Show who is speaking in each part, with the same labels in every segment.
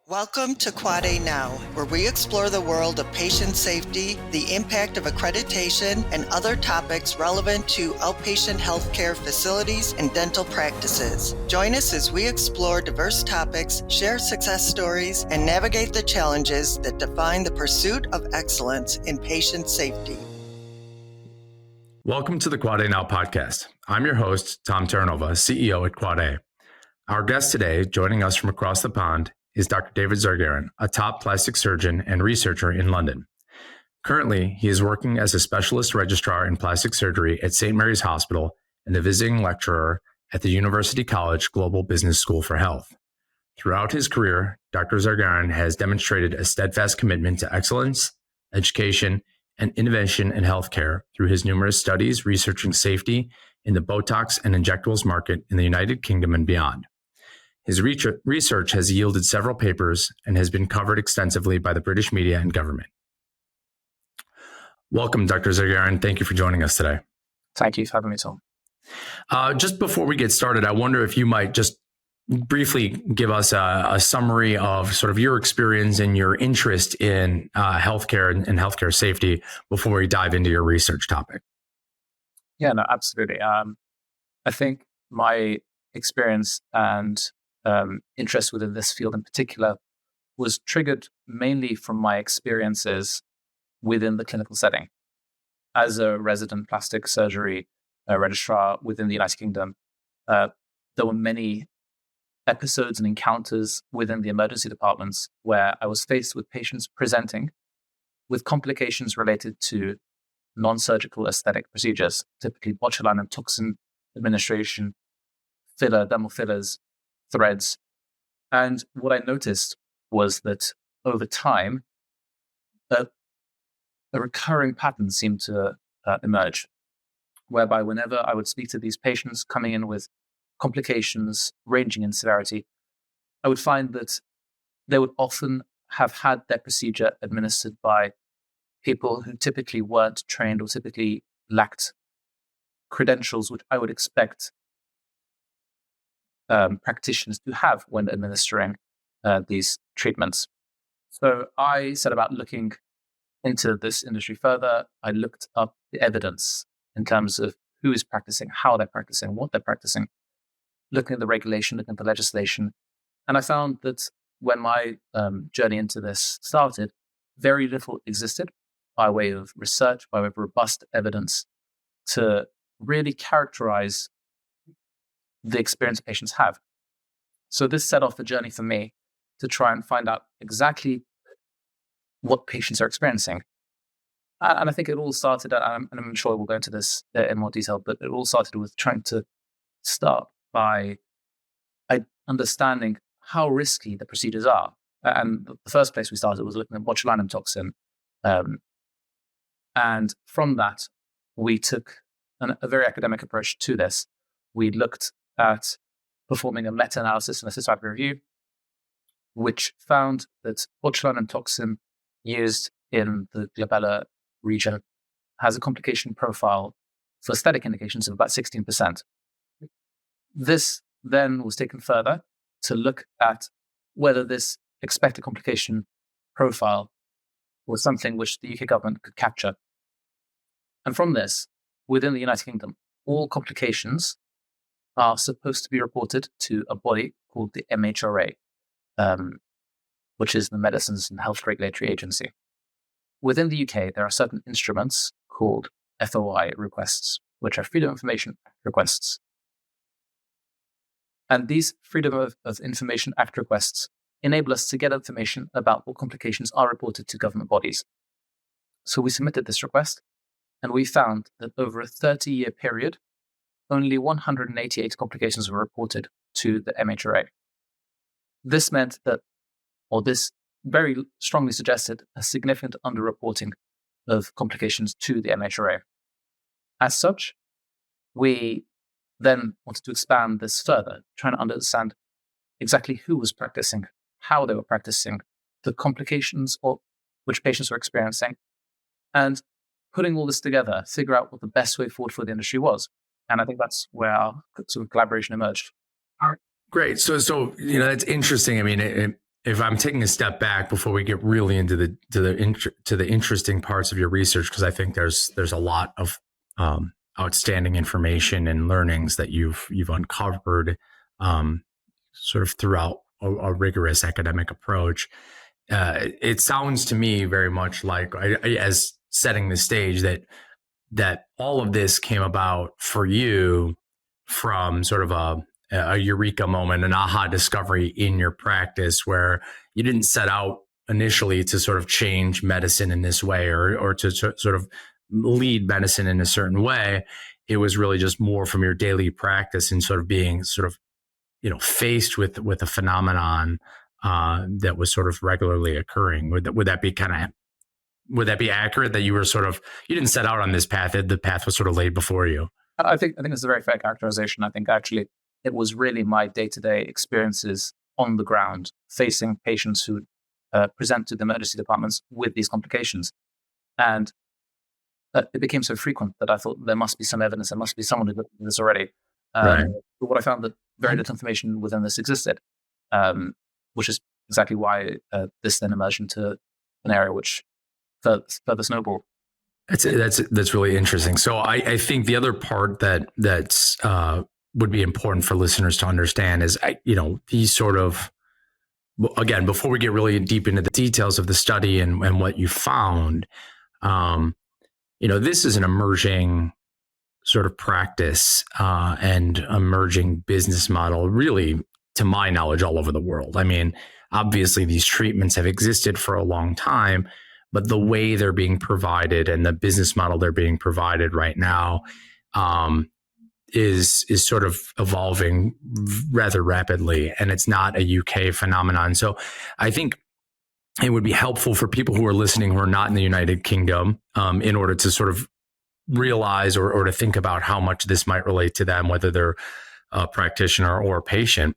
Speaker 1: Welcome to Quad A Now, where we explore the world of patient safety, the impact of accreditation, and other topics relevant to outpatient healthcare facilities and dental practices. Join us as we explore diverse topics, share success stories, and navigate the challenges that define the pursuit of excellence in patient safety.
Speaker 2: Welcome to the Quad A Now podcast. I'm your host, Tom Terranova, CEO at Quad A. Our guest today, joining us from across the pond, is Dr. David Zargaran, a top plastic surgeon and researcher in London. Currently, he is working as a specialist registrar in plastic surgery at St. Mary's Hospital and a visiting lecturer at the University College Global Business School for Health. Throughout his career, Dr. Zargaran has demonstrated a steadfast commitment to excellence, education, and innovation in healthcare through his numerous studies researching safety in the Botox and injectables market in the United Kingdom and beyond. His research has yielded several papers and has been covered extensively by the British media and government. Welcome, Dr. Zargaran. Thank you for joining us today.
Speaker 3: Thank you for having me, Tom.
Speaker 2: Just before we get started, I wonder if you might just briefly give us a summary of sort of your experience and your interest in healthcare and healthcare safety before we dive into your research topic.
Speaker 3: Yeah, no, absolutely. I think my experience and interest within this field in particular was triggered mainly from my experiences within the clinical setting. As a resident plastic surgery registrar within the United Kingdom, there were many episodes and encounters within the emergency departments where I was faced with patients presenting with complications related to non-surgical aesthetic procedures, typically botulinum toxin administration, dermal fillers, threads. And what I noticed was that over time, a recurring pattern seemed to emerge, whereby whenever I would speak to these patients coming in with complications ranging in severity, I would find that they would often have had their procedure administered by people who typically weren't trained or typically lacked credentials, which I would expect practitioners to have when administering these treatments. So I set about looking into this industry further. I looked up the evidence in terms of who is practicing, how they're practicing, what they're practicing, looking at the regulation, looking at the legislation. And I found that when my journey into this started, very little existed by way of research, by way of robust evidence to really characterize the experience patients have. So this set off a journey for me to try and find out exactly what patients are experiencing. And I think it all started, and I'm sure we'll go into this in more detail, but it all started with trying to start by understanding how risky the procedures are. And the first place we started was looking at botulinum toxin. And from that, we took a very academic approach to this. We looked at performing a meta-analysis and a systematic review, which found that botulinum toxin used in the glabellar region has a complication profile for aesthetic indications of about 16%. This then was taken further to look at whether this expected complication profile was something which the UK government could capture. And from this, within the United Kingdom, all complications are supposed to be reported to a body called the MHRA, which is the Medicines and Health Regulatory Agency. Within the UK, there are certain instruments called FOI requests, which are Freedom of Information Act requests. And these Freedom of Information Act requests enable us to get information about what complications are reported to government bodies. So we submitted this request, and we found that over a 30-year period, only 188 complications were reported to the MHRA. This meant that, or this very strongly suggested, a significant underreporting of complications to the MHRA. As such, we then wanted to expand this further, trying to understand exactly who was practicing, how they were practicing, the complications which patients were experiencing, and putting all this together, figure out what the best way forward for the industry was. And I think that's where our sort of collaboration emerged.
Speaker 2: Great. So it's interesting. I mean, if I'm taking a step back before we get really into the interesting parts of your research, because I think there's a lot of outstanding information and learnings that you've uncovered sort of throughout a rigorous academic approach. It sounds to me very much like, as setting the stage, that all of this came about for you from sort of a eureka moment, an aha discovery in your practice, where you didn't set out initially to sort of change medicine in this way, or to sort of lead medicine in a certain way. It was really just more from your daily practice and sort of being sort of, faced with a phenomenon that was sort of regularly occurring. Would that be accurate, that you didn't set out on this path, the path was sort of laid before you?
Speaker 3: I think it's a very fair characterization. I think actually it was really my day-to-day experiences on the ground, facing patients who present to the emergency departments with these complications. And it became so frequent that I thought there must be some evidence, there must be someone who did this already.
Speaker 2: Right.
Speaker 3: But what I found, that very little information within this existed, which is exactly why this then emerged into an area which further snowballed.
Speaker 2: That's really interesting. So I think the other part that's would be important for listeners to understand is, these sort of, again, before we get really deep into the details of the study and what you found, this is an emerging sort of practice and emerging business model, really, to my knowledge, all over the world. I mean, obviously these treatments have existed for a long time, but the way they're being provided and the business model they're being provided right now is sort of evolving rather rapidly, and it's not a UK phenomenon. So I think it would be helpful for people who are listening who are not in the United Kingdom, in order to sort of realize or to think about how much this might relate to them, whether they're a practitioner or a patient.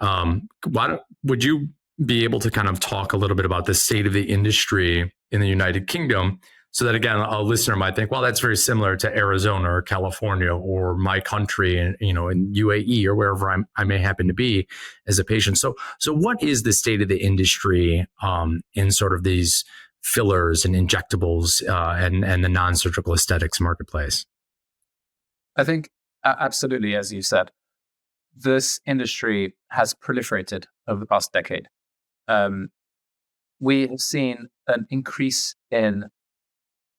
Speaker 2: Would you be able to kind of talk a little bit about the state of the industry in the United Kingdom, so that, again, a listener might think, well, that's very similar to Arizona or California or my country, and in UAE or wherever I may happen to be as a patient. So what is the state of the industry in sort of these fillers and injectables and the non-surgical aesthetics marketplace?
Speaker 3: I think absolutely, as you said, this industry has proliferated over the past decade. We have seen an increase in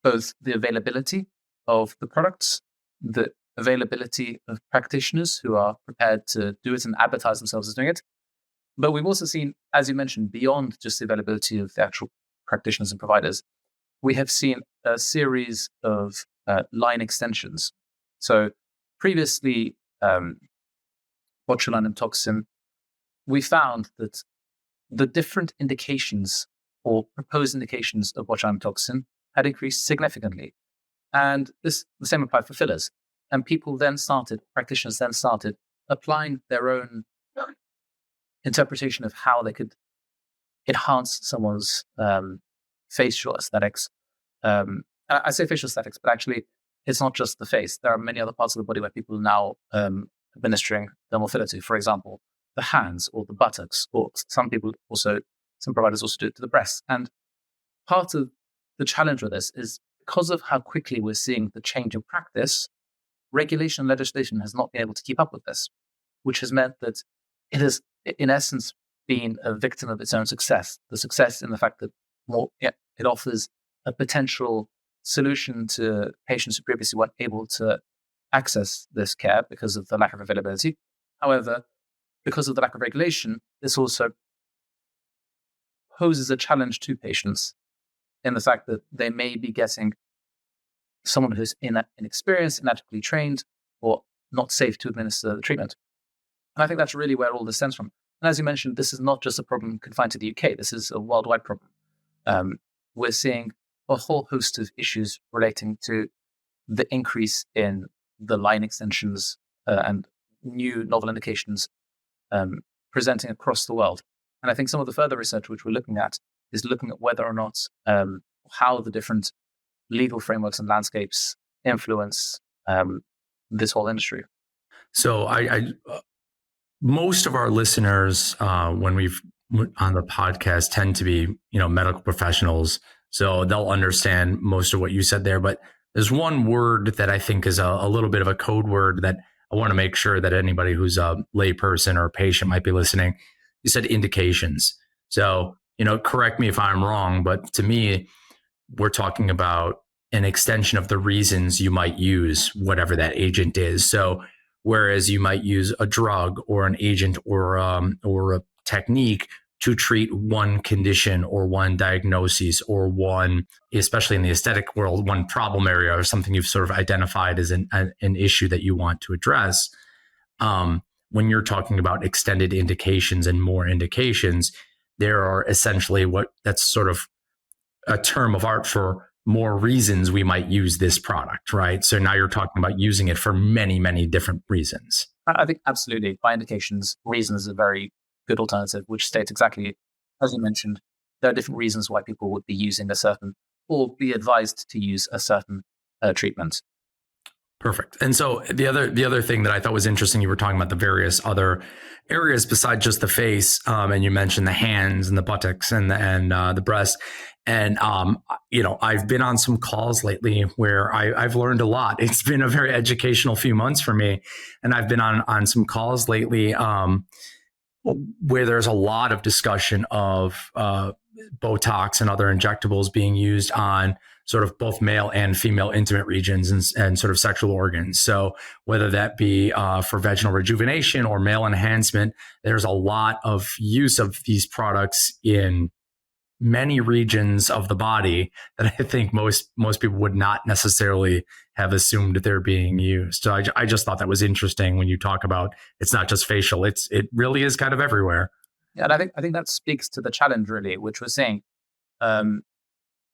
Speaker 3: both the availability of the products, the availability of practitioners who are prepared to do it and advertise themselves as doing it. But we've also seen, as you mentioned, beyond just the availability of the actual practitioners and providers, we have seen a series of line extensions. So previously, botulinum toxin, we found that the different indications or proposed indications of botulinum toxin had increased significantly. And the same applied for fillers. And practitioners then started applying their own interpretation of how they could enhance someone's facial aesthetics. I say facial aesthetics, but actually it's not just the face. There are many other parts of the body where people are now administering dermal filler to, for example, the hands or the buttocks, or some providers also do it to the breasts. And part of the challenge with this is, because of how quickly we're seeing the change in practice, regulation and legislation has not been able to keep up with this, which has meant that it has, in essence, been a victim of its own success. The success in the fact that it offers a potential solution to patients who previously weren't able to access this care because of the lack of availability. However, because of the lack of regulation, this also poses a challenge to patients in the fact that they may be getting someone who's inexperienced, inadequately trained, or not safe to administer the treatment. And I think that's really where all this stems from. And as you mentioned, this is not just a problem confined to the UK. This is a worldwide problem. We're seeing a whole host of issues relating to the increase in the line extensions and new novel indications presenting across the world. And I think some of the further research which we're looking at is looking at whether or not how the different legal frameworks and landscapes influence this whole industry.
Speaker 2: So I most of our listeners, when we've on the podcast tend to be, medical professionals. So they'll understand most of what you said there. But there's one word that I think is a little bit of a code word that I want to make sure that anybody who's a layperson or a patient might be listening. You said indications. So, correct me if I'm wrong, but to me, we're talking about an extension of the reasons you might use whatever that agent is. So whereas you might use a drug or an agent or a technique to treat one condition or one diagnosis or one, especially in the aesthetic world, one problem area or something you've sort of identified as an issue that you want to address. When you're talking about extended indications and more indications, there are essentially that's sort of a term of art for more reasons we might use this product, right? So now you're talking about using it for many, many different reasons.
Speaker 3: I think absolutely. By indications, reasons is a very good alternative, which states exactly, as you mentioned, there are different reasons why people would be using a certain or be advised to use a certain treatment.
Speaker 2: Perfect. And so the other thing that I thought was interesting, you were talking about the various other areas besides just the face, and you mentioned the hands and the buttocks and the breast. And I've been on some calls lately where I've learned a lot. It's been a very educational few months for me, and I've been on some calls lately where there's a lot of discussion of Botox and other injectables being used on sort of both male and female intimate regions and sort of sexual organs. So whether that be for vaginal rejuvenation or male enhancement, there's a lot of use of these products in many regions of the body that I think most people would not necessarily have assumed they're being used. So I just thought that was interesting when you talk about it's not just facial, it really is kind of everywhere.
Speaker 3: Yeah, and I think that speaks to the challenge really, which we're saying.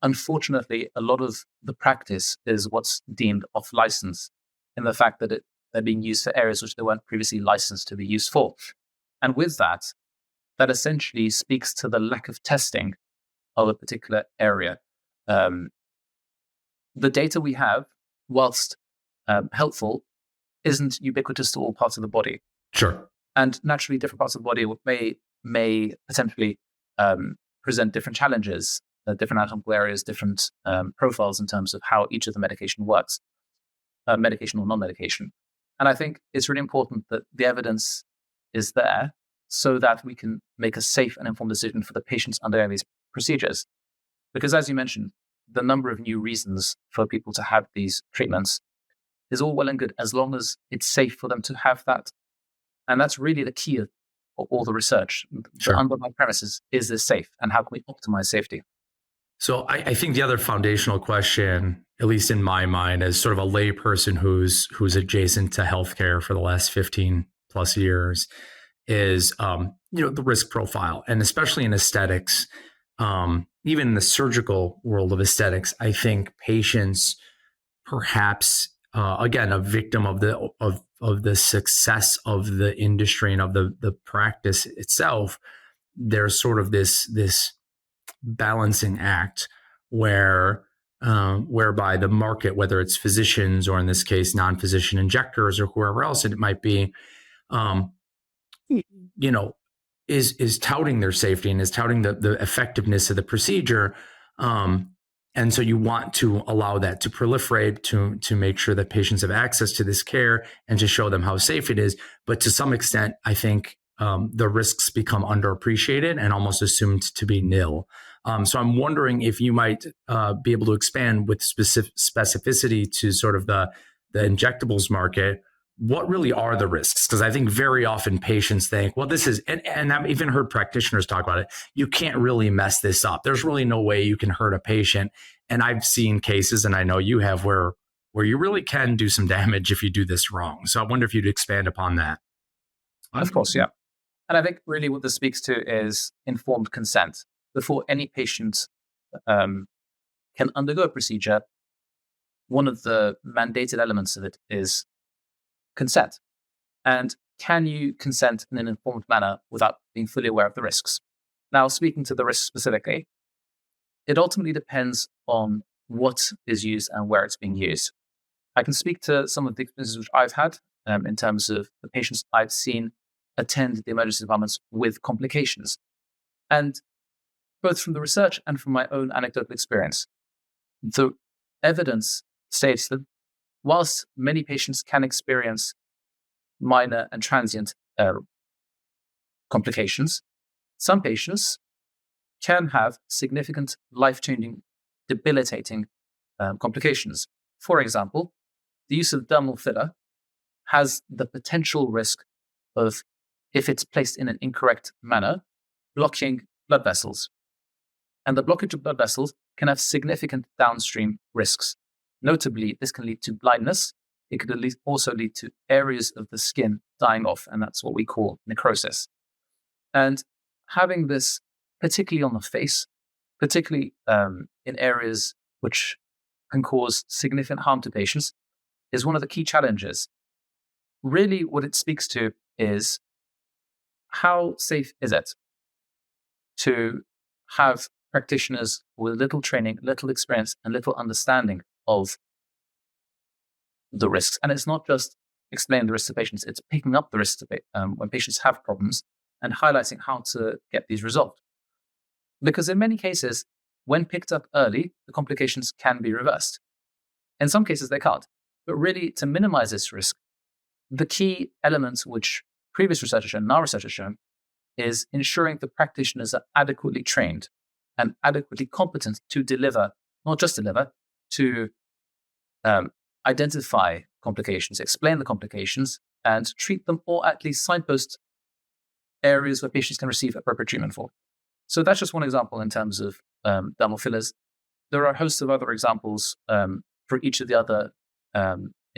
Speaker 3: Unfortunately, a lot of the practice is what's deemed off license in the fact that they're being used for areas which they weren't previously licensed to be used for. And with that essentially speaks to the lack of testing of a particular area. The data we have, whilst helpful, isn't ubiquitous to all parts of the body.
Speaker 2: Sure.
Speaker 3: And naturally, different parts of the body may potentially present different challenges, different anatomical areas, different profiles in terms of how each of the medication works, medication or non-medication. And I think it's really important that the evidence is there so that we can make a safe and informed decision for the patients undergoing these procedures. Because as you mentioned, the number of new reasons for people to have these treatments is all well and good as long as it's safe for them to have that. And that's really the key of all the research.
Speaker 2: Sure.
Speaker 3: The underlying premise is this safe, and how can we optimize safety?
Speaker 2: So I think the other foundational question, at least in my mind, as sort of a lay person who's adjacent to healthcare for the last 15 plus years, is the risk profile, and especially in aesthetics, even in the surgical world of aesthetics, I think patients perhaps again a victim of the success of the industry and of the practice itself. There's sort of this balancing act whereby the market, whether it's physicians or in this case non-physician injectors or whoever else it might be, is touting their safety and is touting the effectiveness of the procedure. And so you want to allow that to proliferate, to make sure that patients have access to this care and to show them how safe it is. But to some extent, I think the risks become underappreciated and almost assumed to be nil. So I'm wondering if you might be able to expand with specificity to sort of the injectables market. What really are the risks? Because I think very often patients think, well, this is, and I've even heard practitioners talk about it, you can't really mess this up. There's really no way you can hurt a patient. And I've seen cases, and I know you have, where you really can do some damage if you do this wrong. So I wonder if you'd expand upon that.
Speaker 3: Of course, yeah. And I think really what this speaks to is informed consent. Before any patient can undergo a procedure, one of the mandated elements of it is consent. And can you consent in an informed manner without being fully aware of the risks? Now, speaking to the risks specifically, it ultimately depends on what is used and where it's being used. I can speak to some of the experiences which I've had in terms of the patients I've seen attend the emergency departments with complications. And both from the research and from my own anecdotal experience, the evidence states that whilst many patients can experience minor and transient complications, some patients can have significant life-changing, debilitating complications. For example, the use of dermal filler has the potential risk of, if it's placed in an incorrect manner, blocking blood vessels. And the blockage of blood vessels can have significant downstream risks. Notably, this can lead to blindness. It could also lead to areas of the skin dying off, and that's what we call necrosis. And having this, particularly on the face, particularly in areas which can cause significant harm to patients, is one of the key challenges. Really, what it speaks to is how safe is it to have practitioners with little training, little experience, and little understanding of the risks. And it's not just explaining the risks to patients, it's picking up the risks when patients have problems and highlighting how to get these resolved. Because in many cases, when picked up early, the complications can be reversed. In some cases, they can't. But really, to minimize this risk, the key elements which previous research has shown, and our research has shown, is ensuring the practitioners are adequately trained and adequately competent to deliver, not just deliver, to identify complications, explain the complications, and treat them, or at least signpost areas where patients can receive appropriate treatment for. So that's just one example in terms of dermal fillers. There are a host of other examples for each of the other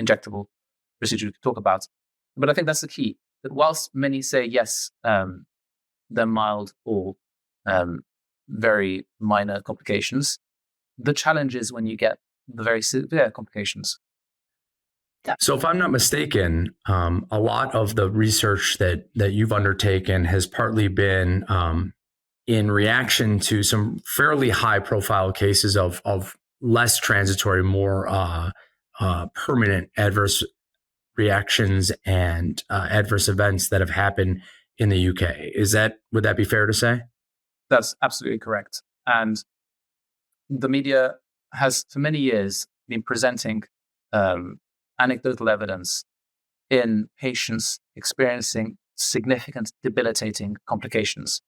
Speaker 3: injectable procedures we could talk about. But I think that's the key, that whilst many say, yes, they're mild or very minor complications, the challenge is when you get the very severe complications.
Speaker 2: So if I'm not mistaken, a lot of the research that you've undertaken has partly been in reaction to some fairly high profile cases of less transitory, more permanent adverse reactions and adverse events that have happened in the UK. Would that be fair to say?
Speaker 3: That's absolutely correct. And the media has for many years been presenting anecdotal evidence in patients experiencing significant debilitating complications.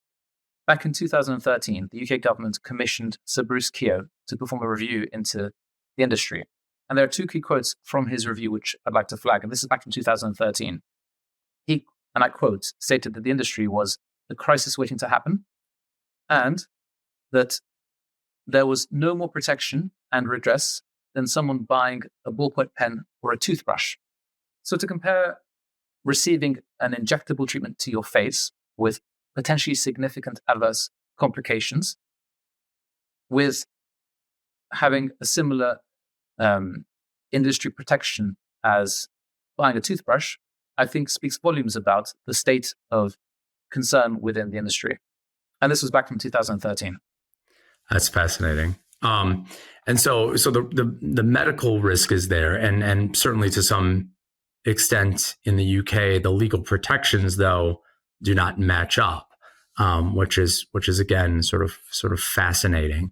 Speaker 3: Back in 2013, the UK government commissioned Sir Bruce Keogh to perform a review into the industry. And there are two key quotes from his review which I'd like to flag, and this is back in 2013. He, and I quote, stated that the industry was a crisis waiting to happen, and that there was no more protection and redress than someone buying a ballpoint pen or a toothbrush. So to compare receiving an injectable treatment to your face with potentially significant adverse complications with having a similar industry protection as buying a toothbrush, I think speaks volumes about the state of concern within the industry. And this was back from 2013.
Speaker 2: That's fascinating. And so the medical risk is there, and certainly to some extent in the UK, the legal protections though do not match up, which is again sort of fascinating.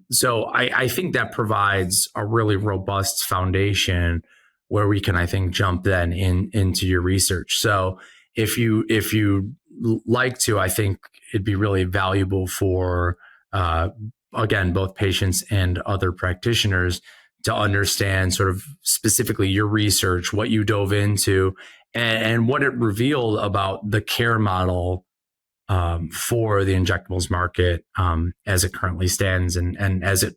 Speaker 2: So I think that provides a really robust foundation where we can, I think, jump then into your research. So if you like to, I think it'd be really valuable for again, both patients and other practitioners to understand sort of specifically your research, what you dove into, and what it revealed about the care model for the injectables market as it currently stands, and as it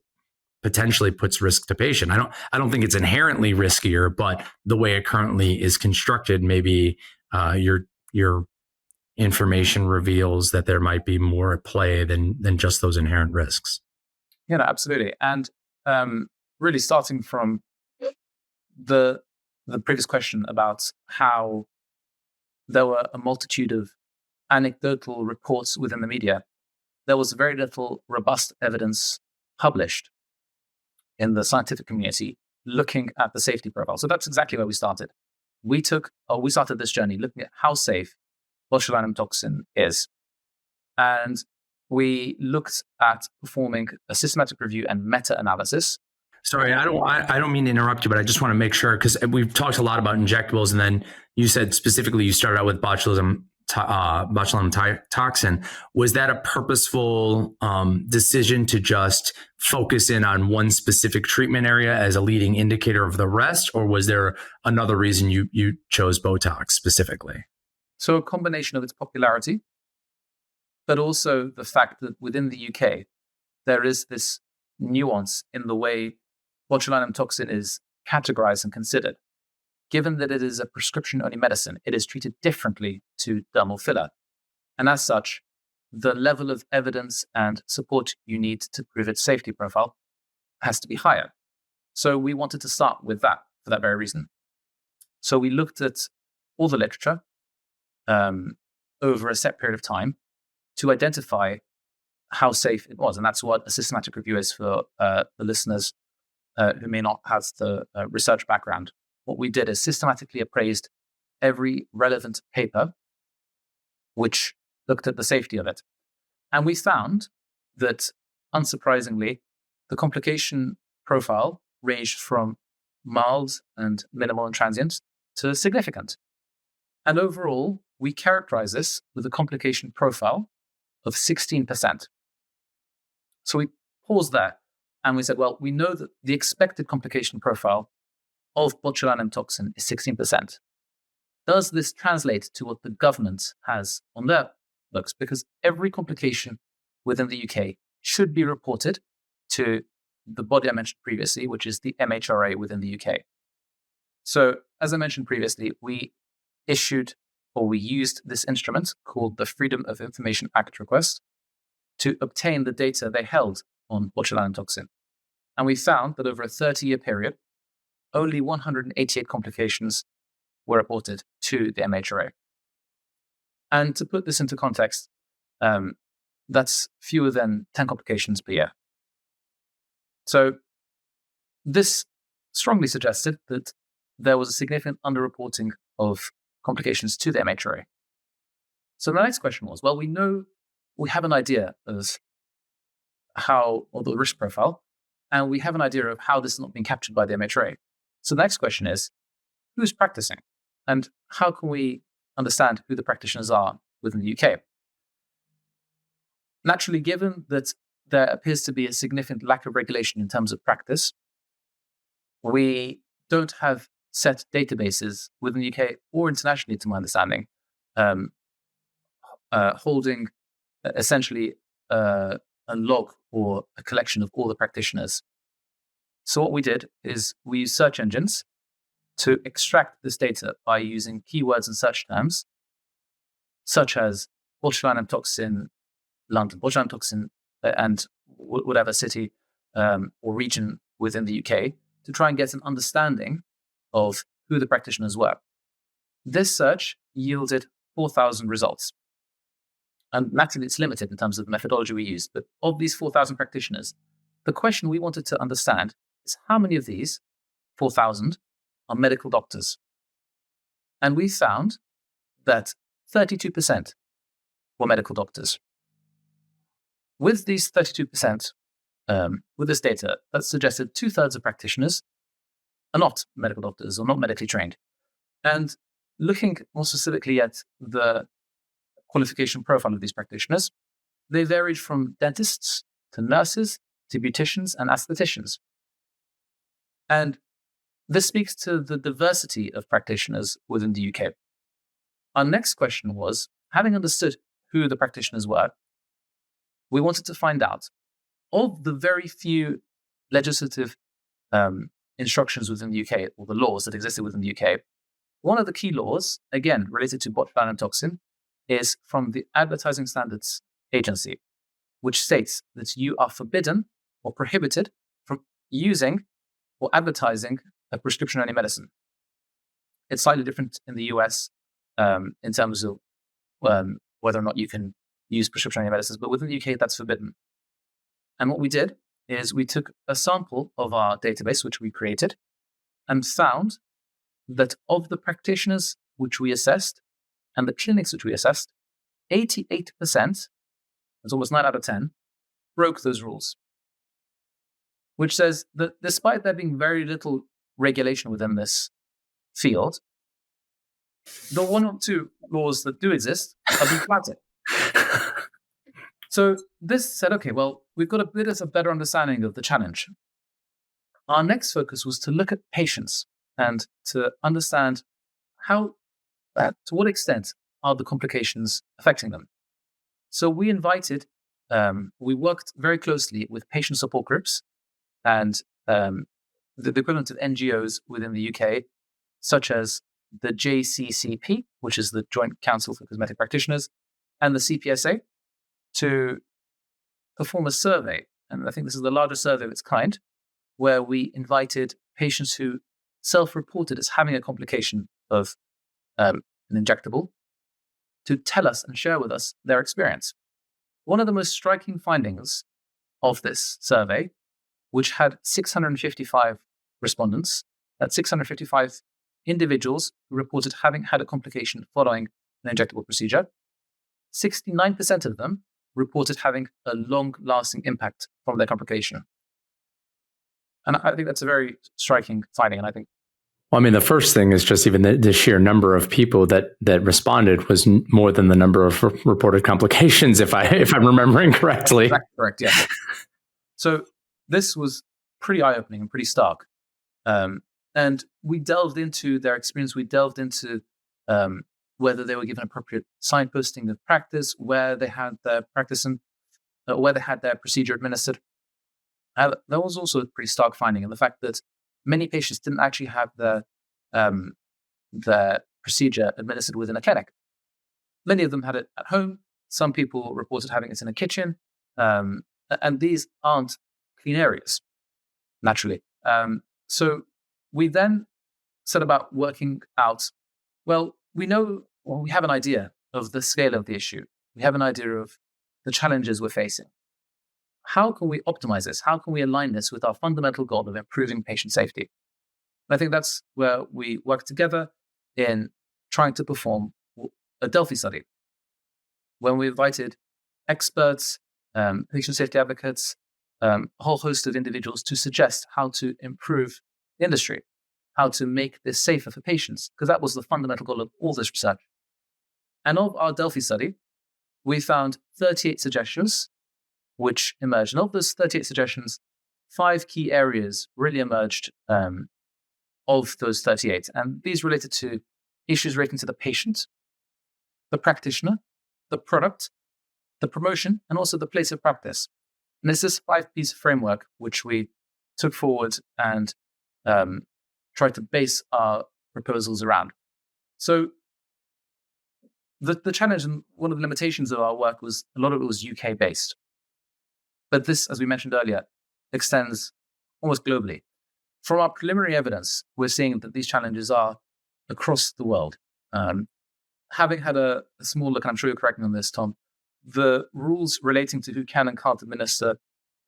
Speaker 2: potentially puts risk to patient. I don't think it's inherently riskier, but the way it currently is constructed, maybe your information reveals that there might be more at play than just those inherent risks.
Speaker 3: Yeah, no, absolutely. And really starting from the previous question about how there were a multitude of anecdotal reports within the media, there was very little robust evidence published in the scientific community looking at the safety profile. So that's exactly where we started. We started this journey looking at how safe botulinum toxin is. And we looked at performing a systematic review and meta-analysis.
Speaker 2: Sorry, I don't mean to interrupt you, but I just want to make sure, because we've talked a lot about injectables, and then you said specifically you started out with botulinum toxin. Was that a purposeful decision to just focus in on one specific treatment area as a leading indicator of the rest, or was there another reason you chose Botox specifically?
Speaker 3: So a combination of its popularity, but also the fact that within the UK, there is this nuance in the way botulinum toxin is categorized and considered. Given that it is a prescription-only medicine, it is treated differently to dermal filler. And as such, the level of evidence and support you need to prove its safety profile has to be higher. So we wanted to start with that for that very reason. So we looked at all the literature over a set period of time to identify how safe it was. And that's what a systematic review is for the listeners who may not have the research background. What we did is systematically appraised every relevant paper which looked at the safety of it. And we found that, unsurprisingly, the complication profile ranged from mild and minimal and transient to significant. And overall, we characterize this with a complication profile of 16%. So we paused there and we said, well, we know that the expected complication profile of botulinum toxin is 16%. Does this translate to what the government has on their books? Because every complication within the UK should be reported to the body I mentioned previously, which is the MHRA within the UK. So as I mentioned previously, we used this instrument called the Freedom of Information Act request to obtain the data they held on botulinum toxin. And we found that over a 30-year period, only 188 complications were reported to the MHRA. And to put this into context, that's fewer than 10 complications per year. So this strongly suggested that there was a significant underreporting of complications to the MHRA. So the next question was, well, we have an idea of or the risk profile, and we have an idea of how this is not being captured by the MHRA. So the next question is, who's practicing? And how can we understand who the practitioners are within the UK? Naturally, given that there appears to be a significant lack of regulation in terms of practice, we don't have set databases within the UK or internationally, to my understanding, holding essentially a log or a collection of all the practitioners. So what we did is we used search engines to extract this data by using keywords and search terms, such as botulinum toxin London, botulinum toxin and whatever city or region within the UK, to try and get an understanding of who the practitioners were. This search yielded 4,000 results. And naturally, it's limited in terms of the methodology we used. But of these 4,000 practitioners, the question we wanted to understand is how many of these 4,000 are medical doctors. And we found that 32% were medical doctors. With these 32%, with this data, that suggested 2/3 of practitioners are not medical doctors or not medically trained. And looking more specifically at the qualification profile of these practitioners, they varied from dentists to nurses to beauticians and aestheticians. And this speaks to the diversity of practitioners within the UK. Our next question was, having understood who the practitioners were, we wanted to find out, of the very few legislative instructions within the UK, or the laws that existed within the UK, one of the key laws, again, related to botulinum toxin, is from the Advertising Standards Agency, which states that you are forbidden or prohibited from using or advertising a prescription-only medicine. It's slightly different in the US in terms of whether or not you can use prescription-only medicines, but within the UK, that's forbidden. And what we did is we took a sample of our database, which we created, and found that of the practitioners which we assessed and the clinics which we assessed, 88% it's almost 9 out of 10, broke those rules, which says that despite there being very little regulation within this field, the 1 or 2 laws that do exist are being flouted. So this said, okay, well, we've got a bit of a better understanding of the challenge. Our next focus was to look at patients and to understand to what extent are the complications affecting them. So we worked very closely with patient support groups and the equivalent of NGOs within the UK, such as the JCCP, which is the Joint Council for Cosmetic Practitioners, and the CPSA, to perform a survey. And I think this is the largest survey of its kind, where we invited patients who self-reported as having a complication of an injectable to tell us and share with us their experience. One of the most striking findings of this survey, which had 655 respondents, that's 655 individuals who reported having had a complication following an injectable procedure, 69% of them reported having a long-lasting impact from their complication. And I think that's a very striking finding. And I think,
Speaker 2: well, I mean, the first thing is just even the sheer number of people that responded was more than the number of reported complications, if I'm remembering correctly.
Speaker 3: Exactly correct, yeah. So this was pretty eye-opening and pretty stark. And we delved into their experience. We delved into whether they were given appropriate signposting of practice, where they had their practice and where they had their procedure administered. That was also a pretty stark finding, and the fact that many patients didn't actually have their procedure administered within a clinic. Many of them had it at home. Some people reported having it in a kitchen, and these aren't clean areas, naturally. So we then set about working out, well, we have an idea of the scale of the issue. We have an idea of the challenges we're facing. How can we optimize this? How can we align this with our fundamental goal of improving patient safety? And I think that's where we work together in trying to perform a Delphi study, when we invited experts, patient safety advocates, a whole host of individuals to suggest how to improve the industry, how to make this safer for patients, because that was the fundamental goal of all this research. And of our Delphi study, we found 38 suggestions which emerged. And of those 38 suggestions, 5 key areas really emerged of those 38. And these related to issues relating to the patient, the practitioner, the product, the promotion, and also the place of practice. And it's this 5-piece framework which we took forward and tried to base our proposals around. So the challenge and one of the limitations of our work was a lot of it was UK based. But this, as we mentioned earlier, extends almost globally. From our preliminary evidence, we're seeing that these challenges are across the world. Having had a small look, and I'm sure you'll correct me on this, Tom, the rules relating to who can and can't administer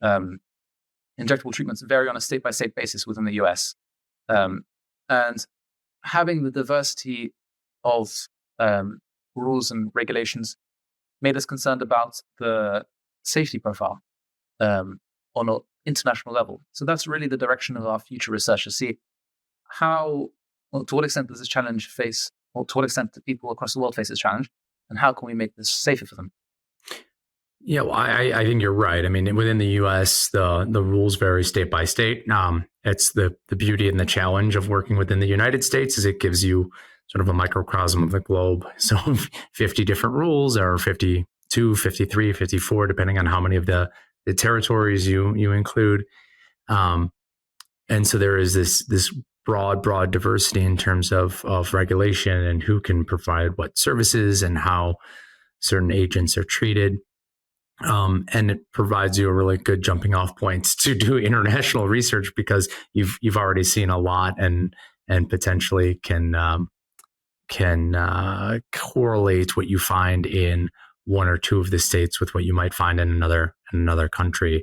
Speaker 3: injectable treatments vary on a state-by-state basis within the US. And having the diversity of rules and regulations made us concerned about the safety profile on an international level. So that's really the direction of our future research, to see to what extent does this challenge face, or to what extent do people across the world face this challenge, and how can we make this safer for them?
Speaker 2: Yeah, well, I think you're right. I mean, within the U.S., the rules vary state by state. It's the beauty and the challenge of working within the United States is it gives you sort of a microcosm of the globe. So 50 different rules, or 52, 53, 54, depending on how many of the territories you include. And so there is this broad diversity in terms of regulation and who can provide what services and how certain agents are treated. And it provides you a really good jumping off points to do international research, because you've already seen a lot and potentially can correlate what you find in one or two of the states with what you might find in another country,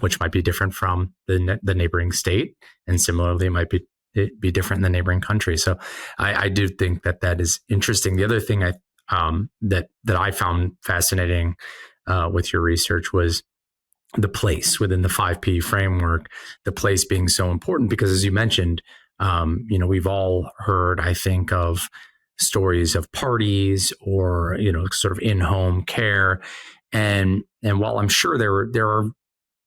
Speaker 2: which might be different from the neighboring state, and similarly it might be different in the neighboring country. So I do think that is interesting. The other thing that I found fascinating with your research was the place within the 5P framework, the place being so important because, as you mentioned, we've all heard, I think, of stories of parties or, sort of in-home care. And while I'm sure there are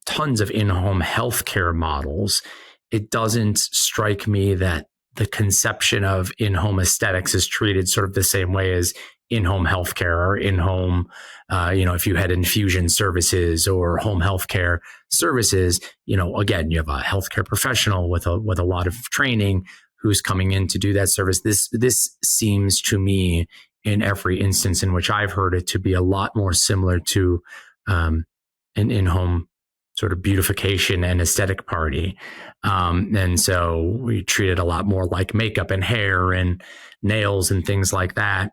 Speaker 2: tons of in-home healthcare models, it doesn't strike me that the conception of in-home aesthetics is treated sort of the same way as in-home healthcare or in-home, if you had infusion services or home healthcare services, again, you have a healthcare professional with a lot of training who's coming in to do that service. This seems to me, in every instance in which I've heard it, to be a lot more similar to an in-home sort of beautification and aesthetic party. And so we treat it a lot more like makeup and hair and nails and things like that.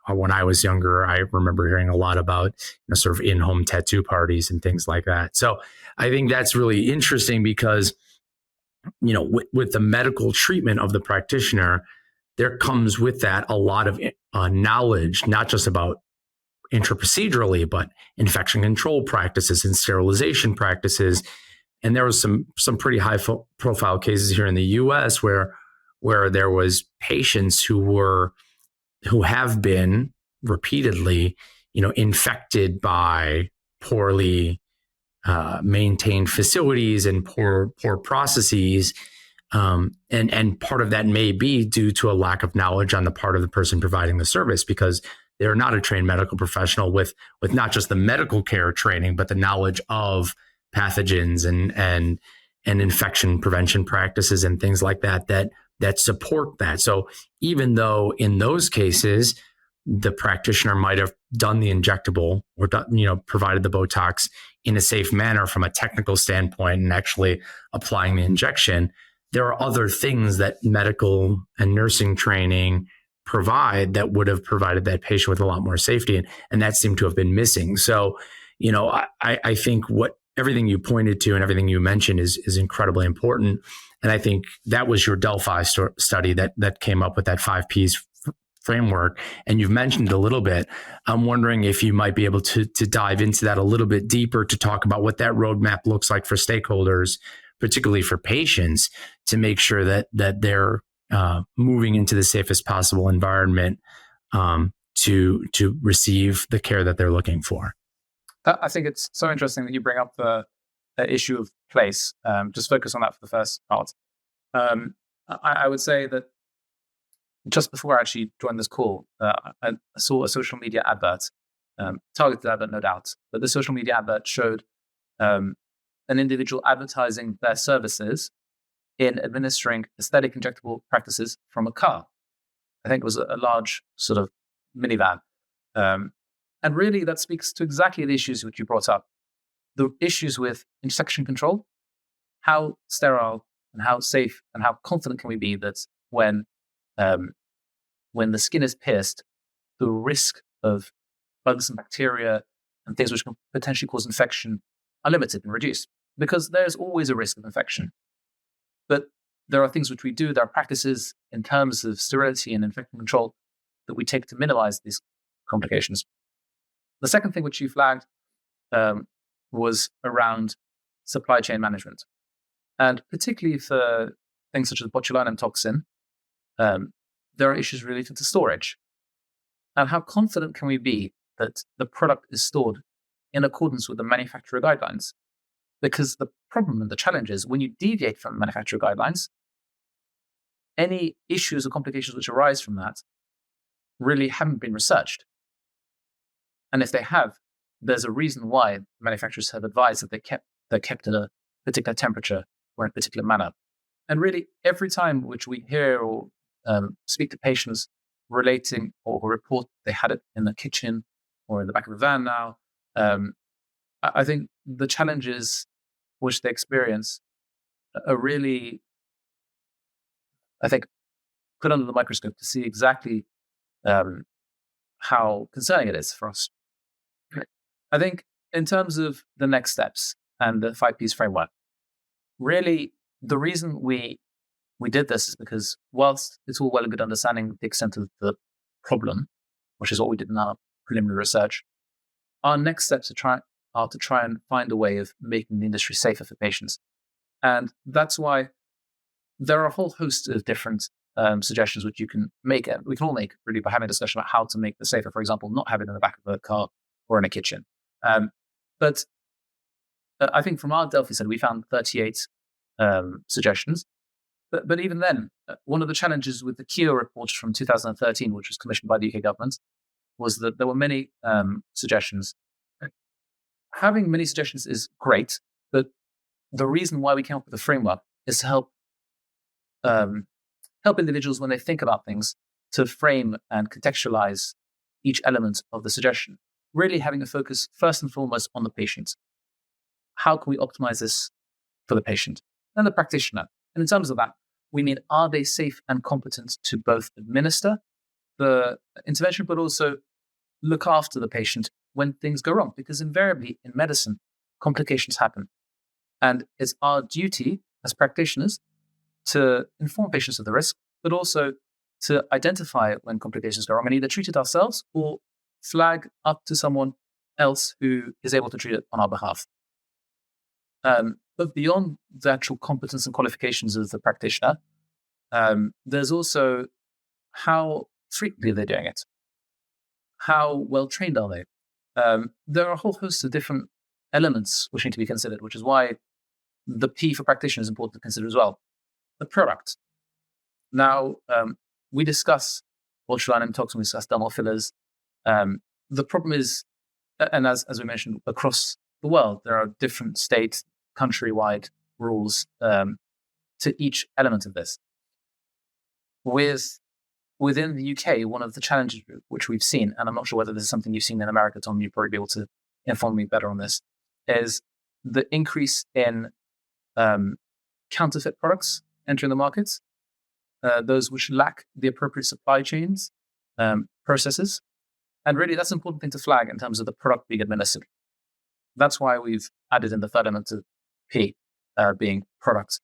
Speaker 2: When I was younger, I remember hearing a lot about sort of in-home tattoo parties and things like that. So I think that's really interesting because, with the medical treatment of the practitioner, there comes with that a lot of knowledge, not just about intraprocedurally, but infection control practices and sterilization practices. And there was some pretty high profile cases here in the US where there was patients who have been repeatedly, infected by poorly maintained facilities and poor processes. And part of that may be due to a lack of knowledge on the part of the person providing the service, because they're not a trained medical professional with not just the medical care training, but the knowledge of pathogens and infection prevention practices and things like that support that. So even though in those cases the practitioner might have done the injectable or provided the Botox in a safe manner from a technical standpoint and actually applying the injection, there are other things that medical and nursing training provide that would have provided that patient with a lot more safety. And that seemed to have been missing. So, I think everything you pointed to and everything you mentioned is incredibly important. And I think that was your Delphi study that came up with that 5Ps framework. And you've mentioned it a little bit. I'm wondering if you might be able to dive into that a little bit deeper to talk about what that roadmap looks like for stakeholders, particularly for patients, to make sure that they're moving into the safest possible environment to receive the care that they're looking for.
Speaker 3: I think it's so interesting that you bring up the issue of place. Just focus on that for the first part. I would say that just before I actually joined this call, I saw a social media advert, targeted advert, no doubt, but the social media advert showed an individual advertising their services in administering aesthetic injectable practices from a car. I think it was a large sort of minivan. And really that speaks to exactly the issues which you brought up. The issues with infection control, how sterile and how safe and how confident can we be that when the skin is pierced, the risk of bugs and bacteria and things which can potentially cause infection are limited and reduced, because there's always a risk of infection. But there are things which we do, there are practices in terms of sterility and infection control that we take to minimize these complications. The second thing which you flagged was around supply chain management. And particularly for things such as botulinum toxin, there are issues related to storage. And how confident can we be that the product is stored in accordance with the manufacturer guidelines? Because the problem and the challenge is when you deviate from manufacturer guidelines, any issues or complications which arise from that really haven't been researched. And if they have, there's a reason why manufacturers have advised that they're kept at a particular temperature or in a particular manner. And really, every time which we hear or speak to patients relating or report they had it in the kitchen or in the back of a van now, I think the challenges which they experience are really, I think, put under the microscope to see exactly how concerning it is for us. I think in terms of the next steps and the 5Ps framework, really the reason we did this is because whilst it's all well and good understanding the extent of the problem, which is what we did in our preliminary research, our next steps are to try and find a way of making the industry safer for patients. And that's why there are a whole host of different suggestions which you can make. We can all make, really, by having a discussion about how to make this safer. For example, not have it in the back of a car or in a kitchen. But I think from our Delphi study, we found 38 suggestions. But even then, one of the challenges with the KEO report from 2013, which was commissioned by the UK government, was that there were many suggestions. Having many suggestions is great, but the reason why we came up with a framework is to help individuals when they think about things to frame and contextualize each element of the suggestion, really having a focus first and foremost on the patient. How can we optimize this for the patient and the practitioner? And in terms of that, we mean, are they safe and competent to both administer the intervention, but also look after the patient when things go wrong? Because invariably in medicine, complications happen. And it's our duty as practitioners to inform patients of the risk, but also to identify when complications go wrong and either treat it ourselves or flag up to someone else who is able to treat it on our behalf. But beyond the actual competence and qualifications of the practitioner, there's also how frequently they're doing it. How well trained are they? There are a whole host of different elements which need to be considered, which is why the P for practitioner is important to consider as well. The product. Now, we discuss botulinum toxin, we discuss dermal fillers. The problem is, and as we mentioned, across the world, there are different state, countrywide rules to each element of this. Within the UK, one of the challenges which we've seen, and I'm not sure whether this is something you've seen in America, Tom, you'd probably be able to inform me better on this, is the increase in counterfeit products entering the markets, those which lack the appropriate supply chains, processes. And really, that's an important thing to flag in terms of the product being administered. That's why we've added in the third element of P, being product.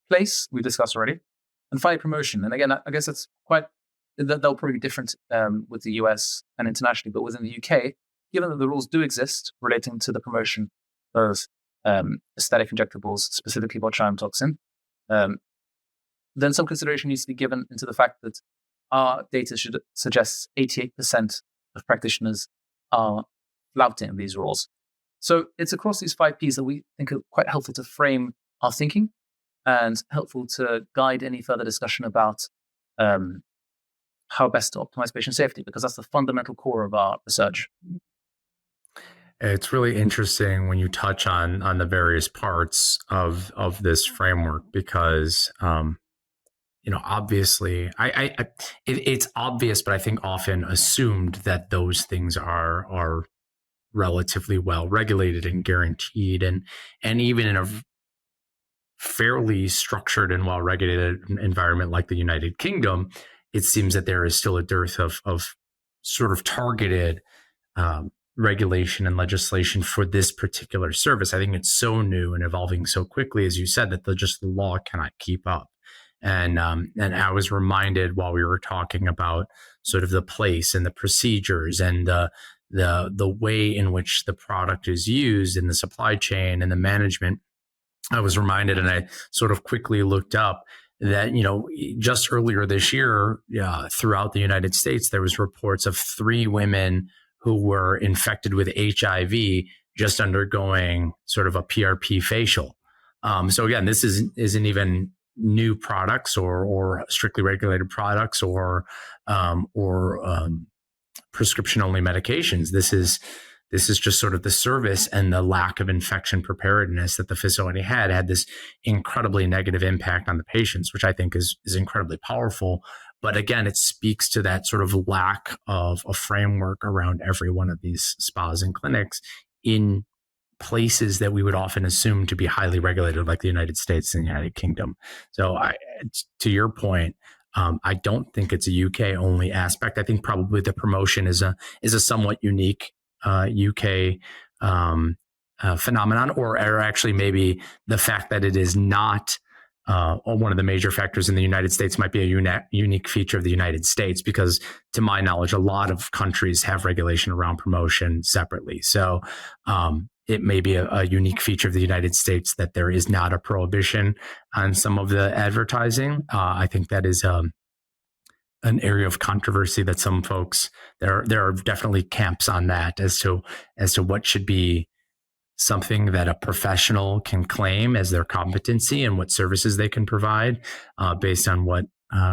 Speaker 3: Place, we discussed already. And finally, promotion. And again, I guess they'll probably be different with the US and internationally, but within the UK, given that the rules do exist relating to the promotion of aesthetic injectables, specifically botulinum toxin, then some consideration needs to be given into the fact that our data should suggest 88% of practitioners are flouting these rules. So it's across these 5 Ps that we think are quite helpful to frame our thinking and helpful to guide any further discussion about how best to optimize patient safety, because that's the fundamental core of our research.
Speaker 2: It's really interesting when you touch on the various parts of this framework, because obviously, it's obvious, but I think often assumed that those things are relatively well regulated and guaranteed, and even in a fairly structured and well regulated environment like the United Kingdom, it seems that there is still a dearth of sort of targeted regulation and legislation for this particular service. I think it's so new and evolving so quickly, as you said, that the law cannot keep up. And I was reminded while we were talking about sort of the place and the procedures and the way in which the product is used in the supply chain and the management. I was reminded, and I sort of quickly looked up that, just earlier this year, throughout the United States, there was reports of 3 women who were infected with HIV just undergoing sort of a PRP facial. So again, this isn't even new products or strictly regulated products or prescription only medications. This is just sort of the service and the lack of infection preparedness that the facility had this incredibly negative impact on the patients, which I think is incredibly powerful. But again, it speaks to that sort of lack of a framework around every one of these spas and clinics in places that we would often assume to be highly regulated, like the United States and the United Kingdom. So to your point, I don't think it's a UK only aspect. I think probably the promotion is a somewhat unique UK phenomenon, or actually maybe the fact that it is not or one of the major factors in the United States might be a unique feature of the United States, because to my knowledge, a lot of countries have regulation around promotion separately. So it may be a unique feature of the United States that there is not a prohibition on some of the advertising. I think that is an area of controversy that some folks, there are definitely camps on that as to what should be something that a professional can claim as their competency and what services they can provide based on what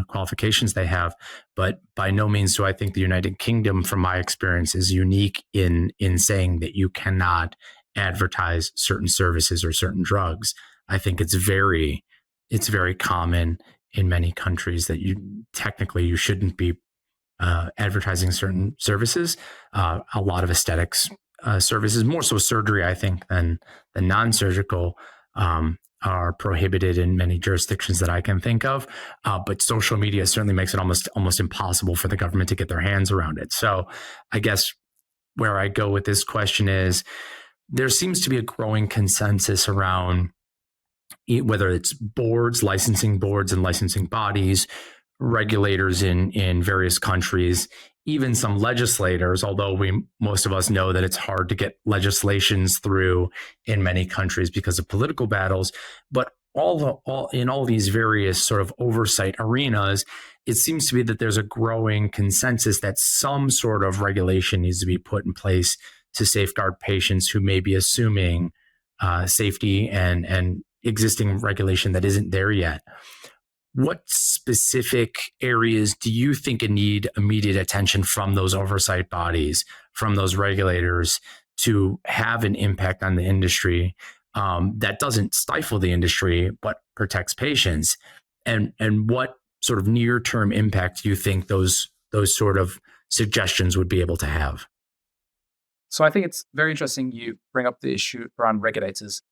Speaker 2: qualifications they have. But by no means do I think the United Kingdom, from my experience, is unique in saying that you cannot advertise certain services or certain drugs. I think it's very common in many countries that you shouldn't be advertising certain services. A lot of aesthetics services, more so surgery, I think, than non-surgical, are prohibited in many jurisdictions that I can think of. But social media certainly makes it almost impossible for the government to get their hands around it. So I guess where I go with this question is, there seems to be a growing consensus around whether it's boards, licensing boards and licensing bodies, regulators in various countries, even some legislators, although most of us know that it's hard to get legislations through in many countries because of political battles. But in all these various sort of oversight arenas, it seems to be that there's a growing consensus that some sort of regulation needs to be put in place to safeguard patients who may be assuming safety and existing regulation that isn't there yet. What specific areas do you think need immediate attention from those oversight bodies, from those regulators, to have an impact on the industry that doesn't stifle the industry but protects patients? And what sort of near-term impact do you think those sort of suggestions would be able to have?
Speaker 3: So I think it's very interesting you bring up the issue around regulators.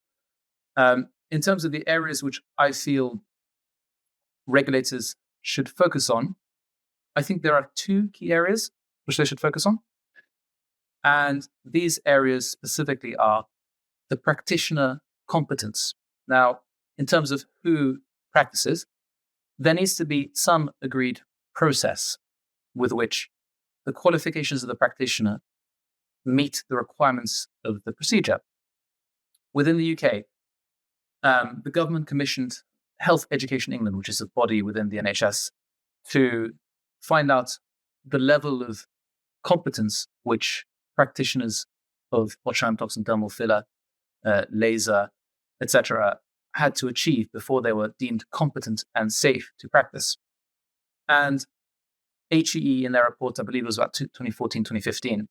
Speaker 3: In terms of the areas which I feel regulators should focus on, I think there are two key areas which they should focus on. And these areas specifically are the practitioner competence. Now, in terms of who practices, there needs to be some agreed process with which the qualifications of the practitioner meet the requirements of the procedure. Within the UK, the government commissioned Health Education England, which is a body within the NHS, to find out the level of competence which practitioners of botulinum toxin dermal filler, laser, etc., had to achieve before they were deemed competent and safe to practice. And HEE, in their report, I believe it was about 2014, 2015,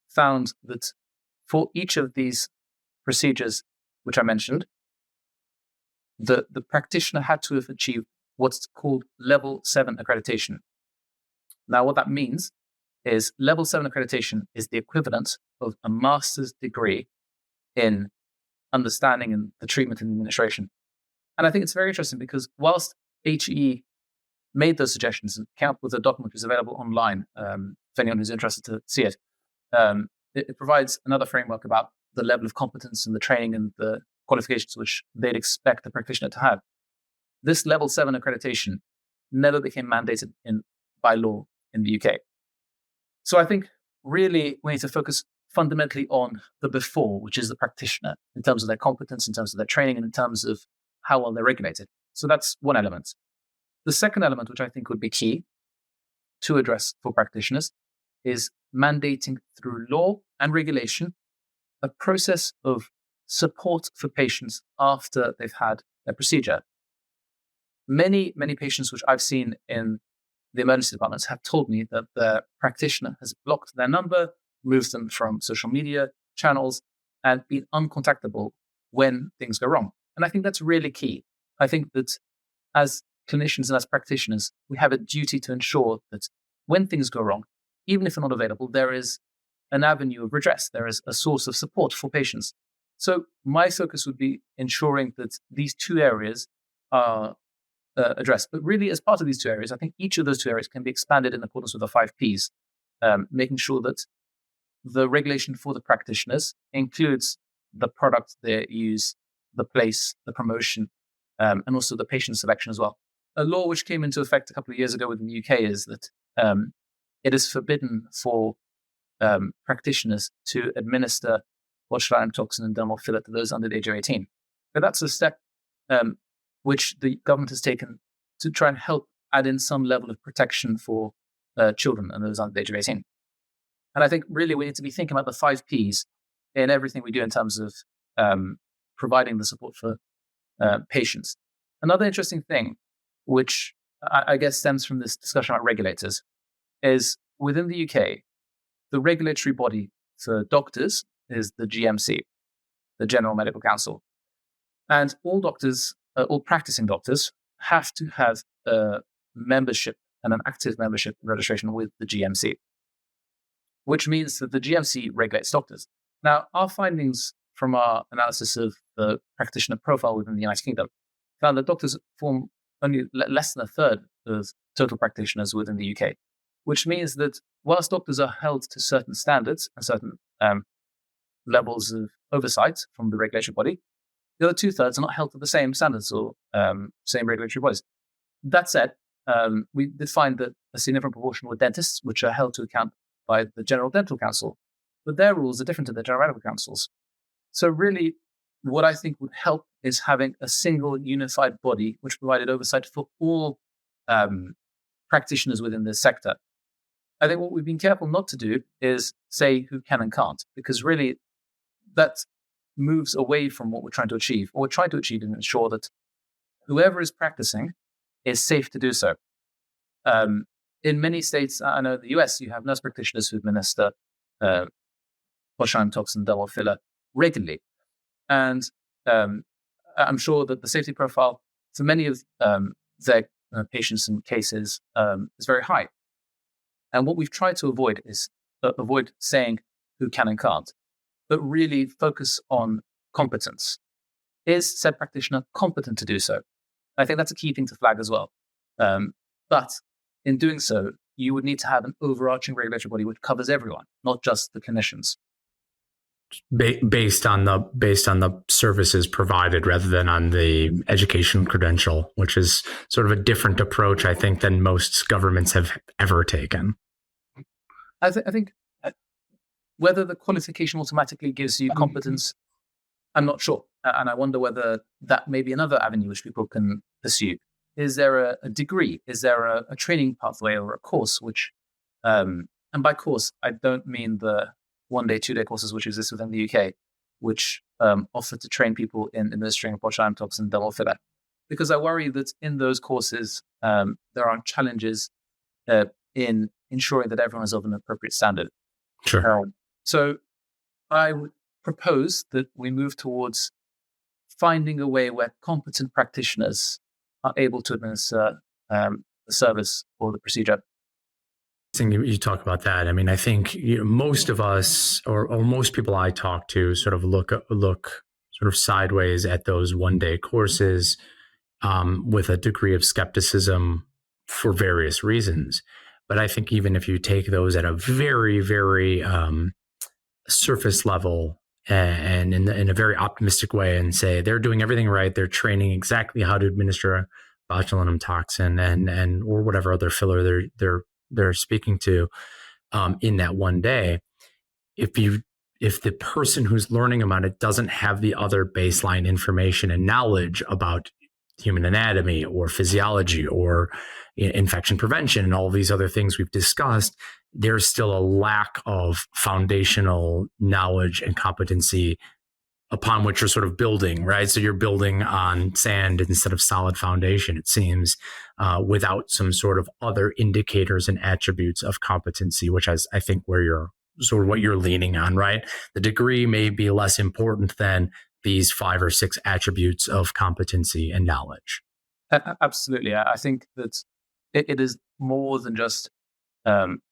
Speaker 3: found that for each of these procedures which I mentioned, the practitioner had to have achieved what's called level 7 accreditation. Now, what that means is level 7 accreditation is the equivalent of a master's degree in understanding and the treatment and administration. And I think it's very interesting because whilst HE made those suggestions and came up with a document which is available online, if anyone who's interested to see it, it provides another framework about the level of competence and the training and the qualifications which they'd expect the practitioner to have. This level 7 accreditation never became mandated by law in the UK. So I think really we need to focus fundamentally on the before, which is the practitioner, in terms of their competence, in terms of their training, and in terms of how well they're regulated. So that's one element. The second element, which I think would be key to address for practitioners, is mandating through law and regulation a process of support for patients after they've had their procedure. Many patients which I've seen in the emergency departments have told me that the practitioner has blocked their number, removed them from social media channels, and been uncontactable when things go wrong. And I think that's really key. I think that as clinicians and as practitioners, we have a duty to ensure that when things go wrong, even if they're not available, there is an avenue of redress. There is a source of support for patients. So my focus would be ensuring that these two areas are addressed. But really, as part of these two areas, I think each of those two areas can be expanded in accordance with the 5 Ps, making sure that the regulation for the practitioners includes the product they use, the place, the promotion, and also the patient selection as well. A law which came into effect a couple of years ago within the UK is that it is forbidden for practitioners to administer botulinum toxin and dermal filler to those under the age of 18. But that's a step which the government has taken to try and help add in some level of protection for children and those under the age of 18. And I think really we need to be thinking about the 5 Ps in everything we do in terms of providing the support for patients. Another interesting thing, which I guess stems from this discussion about regulators, is within the UK, the regulatory body for doctors is the GMC, the General Medical Council. And all doctors, all practicing doctors, have to have a membership and an active membership registration with the GMC, which means that the GMC regulates doctors. Now, our findings from our analysis of the practitioner profile within the United Kingdom found that doctors form only less than a third of total practitioners within the UK, which means that whilst doctors are held to certain standards and certain levels of oversight from the regulatory body, the other 2/3 are not held to the same standards or same regulatory bodies. That said, we did find that a significant proportion were dentists, which are held to account by the General Dental Council, but their rules are different to the General Medical Council's. So really, what I think would help is having a single unified body which provided oversight for all practitioners within this sector. I think what we've been careful not to do is say who can and can't, because really that moves away from what we're trying to achieve. What we're trying to achieve is ensure that whoever is practicing is safe to do so. In many states, I know in the US, you have nurse practitioners who administer botulinum toxin dermal filler regularly. And I'm sure that the safety profile for many of their patients and cases is very high. And what we've tried to avoid is avoid saying who can and can't, but really focus on competence. Is said practitioner competent to do so? I think that's a key thing to flag as well. But in doing so, you would need to have an overarching regulatory body which covers everyone, not just the clinicians.
Speaker 2: Based on the services provided rather than on the education credential, which is sort of a different approach, I think, than most governments have ever taken.
Speaker 3: I think whether the qualification automatically gives you competence, I'm not sure. And I wonder whether that may be another avenue which people can pursue. Is there a degree? Is there a training pathway or a course which, and by course, I don't mean the 1-day, 2-day courses which exist within the UK, which offer to train people in administering botulinum toxin dermal filler. Because I worry that in those courses, there are challenges in ensuring that everyone is of an appropriate standard.
Speaker 2: Sure.
Speaker 3: So I would propose that we move towards finding a way where competent practitioners are able to administer the service or the procedure.
Speaker 2: You talk about that. I mean, I think most of us, or most people I talk to, sort of look sort of sideways at those 1-day courses with a degree of skepticism for various reasons. But I think even if you take those at a very, very surface level and in a very optimistic way and say they're doing everything right, they're training exactly how to administer botulinum toxin and or whatever other filler they're speaking to in that 1 day. If the person who's learning about it doesn't have the other baseline information and knowledge about human anatomy or physiology or infection prevention and all of these other things we've discussed, there's still a lack of foundational knowledge and competency upon which you're sort of building, right? So you're building on sand instead of solid foundation, it seems, without some sort of other indicators and attributes of competency, which is, I think, where you're sort of what you're leaning on, right? The degree may be less important than these 5 or 6 attributes of competency and knowledge.
Speaker 3: Absolutely. I think that it is more than just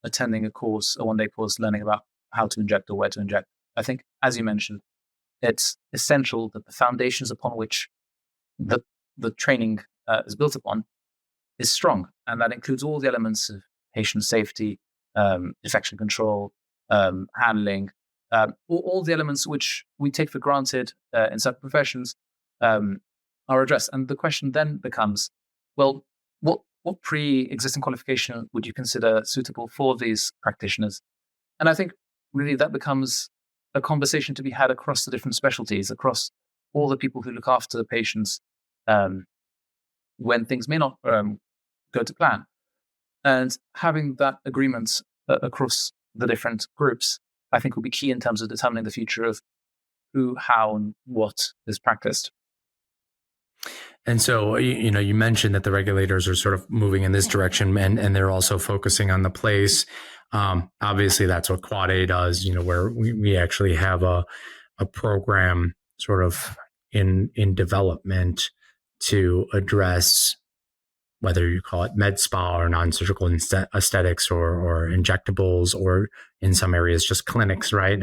Speaker 3: attending a course, a 1-day course, learning about how to inject or where to inject. I think, as you mentioned, it's essential that the foundations upon which the training is built upon is strong. And that includes all the elements of patient safety, infection control, handling, all the elements which we take for granted in certain professions are are addressed. And the question then becomes, well, what pre-existing qualification would you consider suitable for these practitioners? And I think really that becomes a conversation to be had across the different specialties, across all the people who look after the patients when things may not go to plan. And having that agreement across the different groups, I think will be key in terms of determining the future of who, how, and what is practiced.
Speaker 2: And so, you mentioned that the regulators are sort of moving in this direction, and they're also focusing on the place. Obviously, that's what Quad A does, where we actually have a program sort of in development to address whether you call it med spa or non-surgical aesthetics or injectables, or in some areas just clinics, right?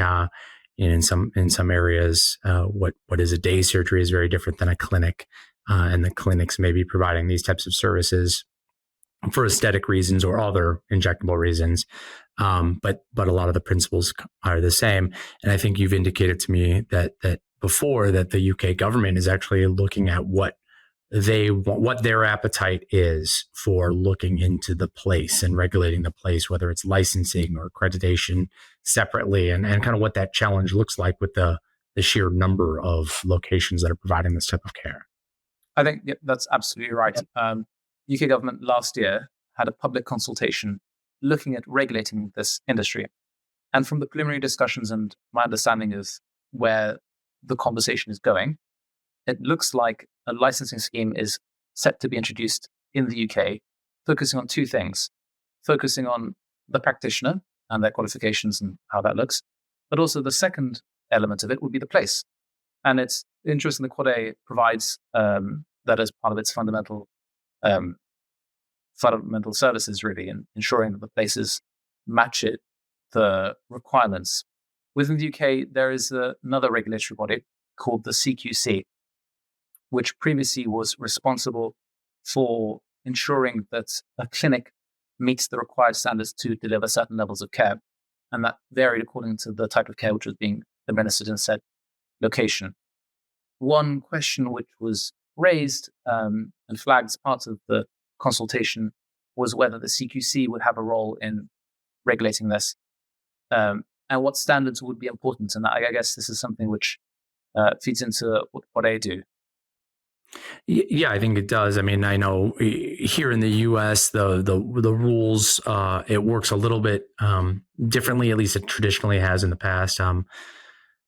Speaker 2: In some areas, what is a day surgery is very different than a clinic, and the clinics may be providing these types of services for aesthetic reasons or other injectable reasons. But a lot of the principles are the same. And I think you've indicated to me that before that the UK government is actually looking at what their appetite is for looking into the place and regulating the place, whether it's licensing or accreditation separately, and kind of what that challenge looks like with the sheer number of locations that are providing this type of care.
Speaker 3: I think that's absolutely right. UK government last year had a public consultation looking at regulating this industry. And from the preliminary discussions and my understanding of where the conversation is going, it looks like a licensing scheme is set to be introduced in the UK, focusing on two things: focusing on the practitioner and their qualifications and how that looks, but also the second element of it would be the place. And it's interesting that Quad A provides that as part of its fundamental services, really, in ensuring that the places match the requirements. Within the UK, there is another regulatory body called the CQC, which previously was responsible for ensuring that a clinic meets the required standards to deliver certain levels of care. And that varied according to the type of care which was being administered in said location. One question which was raised and flagged as part of the consultation was whether the CQC would have a role in regulating this, and what standards would be important. And I guess this is something which feeds into what they do.
Speaker 2: Yeah, I think it does. I mean, I know here in the U.S., the rules, it works a little bit differently. At least it traditionally has in the past.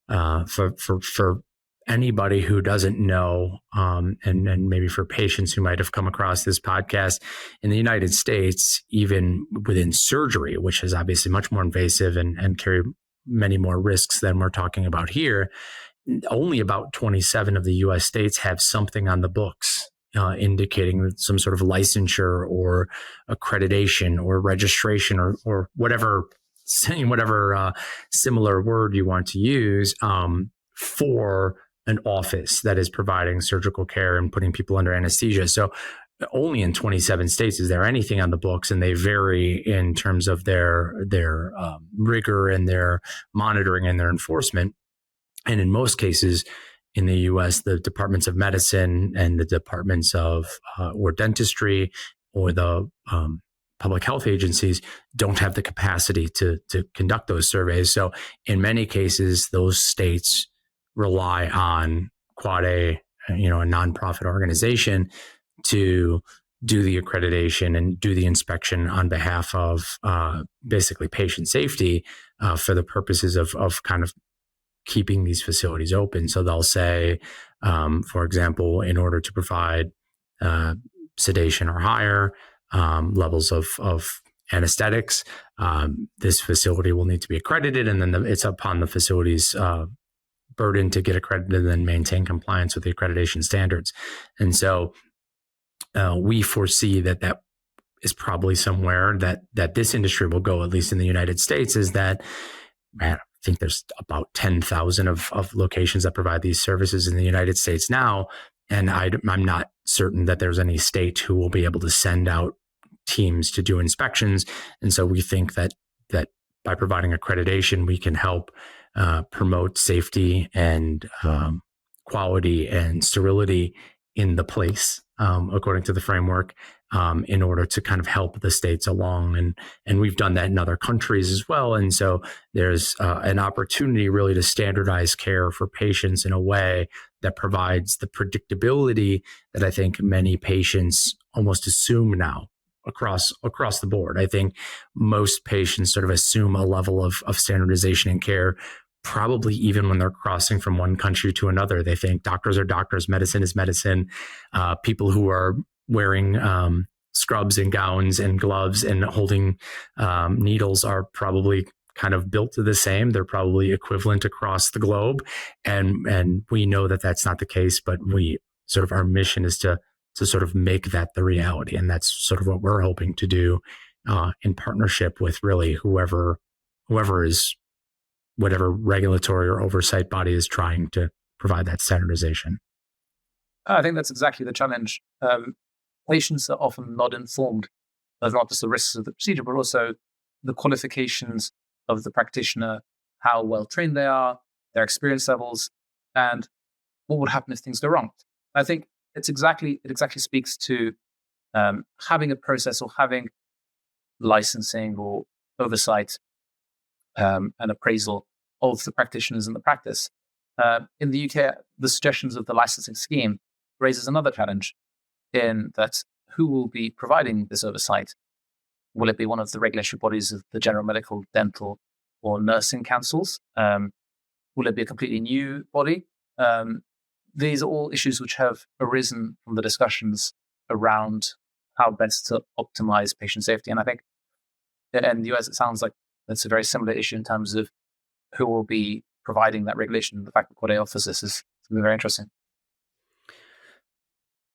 Speaker 2: For anybody who doesn't know, and maybe for patients who might have come across this podcast, in the United States, even within surgery, which is obviously much more invasive and carry many more risks than we're talking about here, only about 27 of the U.S. states have something on the books indicating some sort of licensure or accreditation or registration or whatever similar word you want to use for an office that is providing surgical care and putting people under anesthesia. So only in 27 states is there anything on the books, and they vary in terms of their rigor and their monitoring and their enforcement. And in most cases in the U.S., the departments of medicine and the departments of or dentistry or the public health agencies don't have the capacity to conduct those surveys. So in many cases, those states rely on Quad A, a nonprofit organization, to do the accreditation and do the inspection on behalf of basically patient safety for the purposes of kind of keeping these facilities open. So they'll say, for example, in order to provide sedation or higher levels of anesthetics, this facility will need to be accredited, and then it's upon the facility's burden to get accredited and then maintain compliance with the accreditation standards. And so we foresee that is probably somewhere that this industry will go, at least in the United States, is that, man, I think there's about 10,000 of locations that provide these services in the United States now. And I'm not certain that there's any state who will be able to send out teams to do inspections. And so we think that by providing accreditation, we can help promote safety and quality and sterility in the place, according to the framework, in order to kind of help the states along. And we've done that in other countries as well. And so there's an opportunity really to standardize care for patients in a way that provides the predictability that I think many patients almost assume now across the board. I think most patients sort of assume a level of standardization in care, probably even when they're crossing from one country to another. They think doctors are doctors, medicine is medicine. People who are wearing scrubs and gowns and gloves and holding needles are probably kind of built to the same. They're probably equivalent across the globe. And we know that that's not the case, but our mission is to sort of make that the reality. And that's sort of what we're hoping to do in partnership with really whoever is, whatever regulatory or oversight body is trying to provide that standardization.
Speaker 3: I think that's exactly the challenge. Patients are often not informed of not just the risks of the procedure, but also the qualifications of the practitioner, how well trained they are, their experience levels, and what would happen if things go wrong. I think it exactly speaks to having a process or having licensing or oversight and appraisal of the practitioners in the practice. In the UK, the suggestions of the licensing scheme raises another challenge in that who will be providing this oversight? Will it be one of the regulatory bodies of the general medical, dental, or nursing councils? Will it be a completely new body? These are all issues which have arisen from the discussions around how best to optimize patient safety. And I think in the US, it sounds like it's a very similar issue in terms of who will be providing that regulation. The fact that Quad A offers this is very interesting.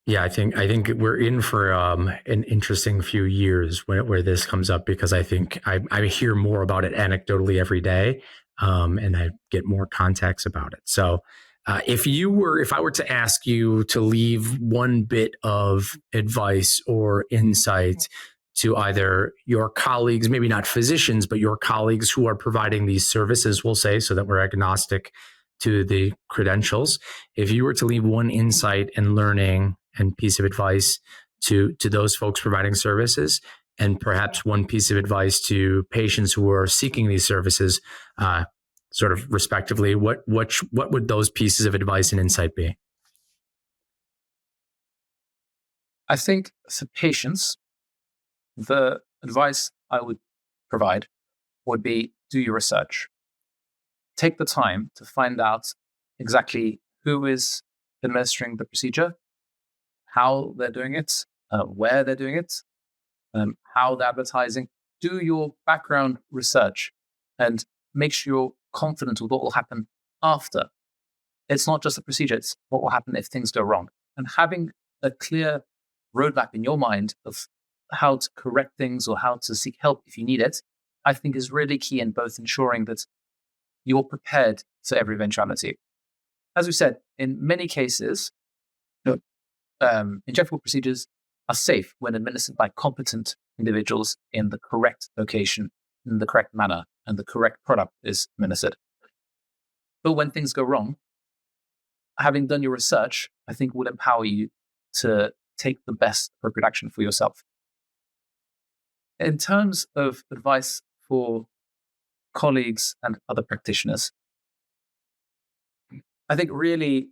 Speaker 2: Yeah, I think we're in for an interesting few years where this comes up, because I think I hear more about it anecdotally every day, and I get more contacts about it. So if I were to ask you to leave one bit of advice or insight to either your colleagues, maybe not physicians, but your colleagues who are providing these services, we'll say, so that we're agnostic to the credentials. If you were to leave one insight and learning and piece of advice to those folks providing services, and perhaps one piece of advice to patients who are seeking these services, sort of respectively, what would those pieces of advice and insight be?
Speaker 3: I think for patients, the advice I would provide would be do your research. Take the time to find out exactly who is administering the procedure, how they're doing it, where they're doing it, how they're advertising. Do your background research and make sure you're confident with what will happen after. It's not just a procedure, it's what will happen if things go wrong. And having a clear roadmap in your mind of how to correct things or how to seek help if you need it, I think is really key in both ensuring that you're prepared for every eventuality. As we said, in many cases, injectable procedures are safe when administered by competent individuals in the correct location, in the correct manner, and the correct product is administered. But when things go wrong, having done your research, I think will empower you to take the best appropriate action for yourself. In terms of advice for colleagues and other practitioners, I think really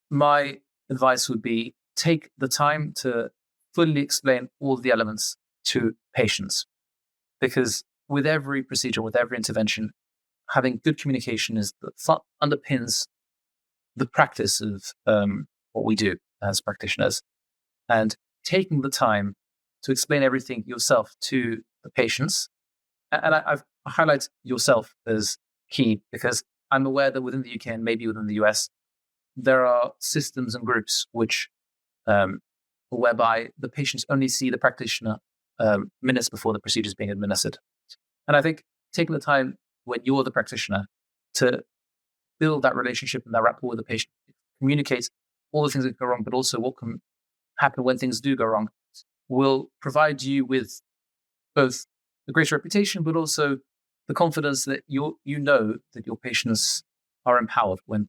Speaker 3: my advice would be take the time to fully explain all the elements to patients. Because with every procedure, with every intervention, having good communication is underpins the practice of what we do as practitioners. And taking the time to explain everything yourself to the patients, and I highlight yourself as key because I'm aware that within the UK and maybe within the US, there are systems and groups which whereby the patients only see the practitioner minutes before the procedure is being administered. And I think taking the time when you're the practitioner to build that relationship and that rapport with the patient, communicate all the things that go wrong, but also what can happen when things do go wrong, will provide you with both the greater reputation, but also the confidence that you know that your patients are empowered when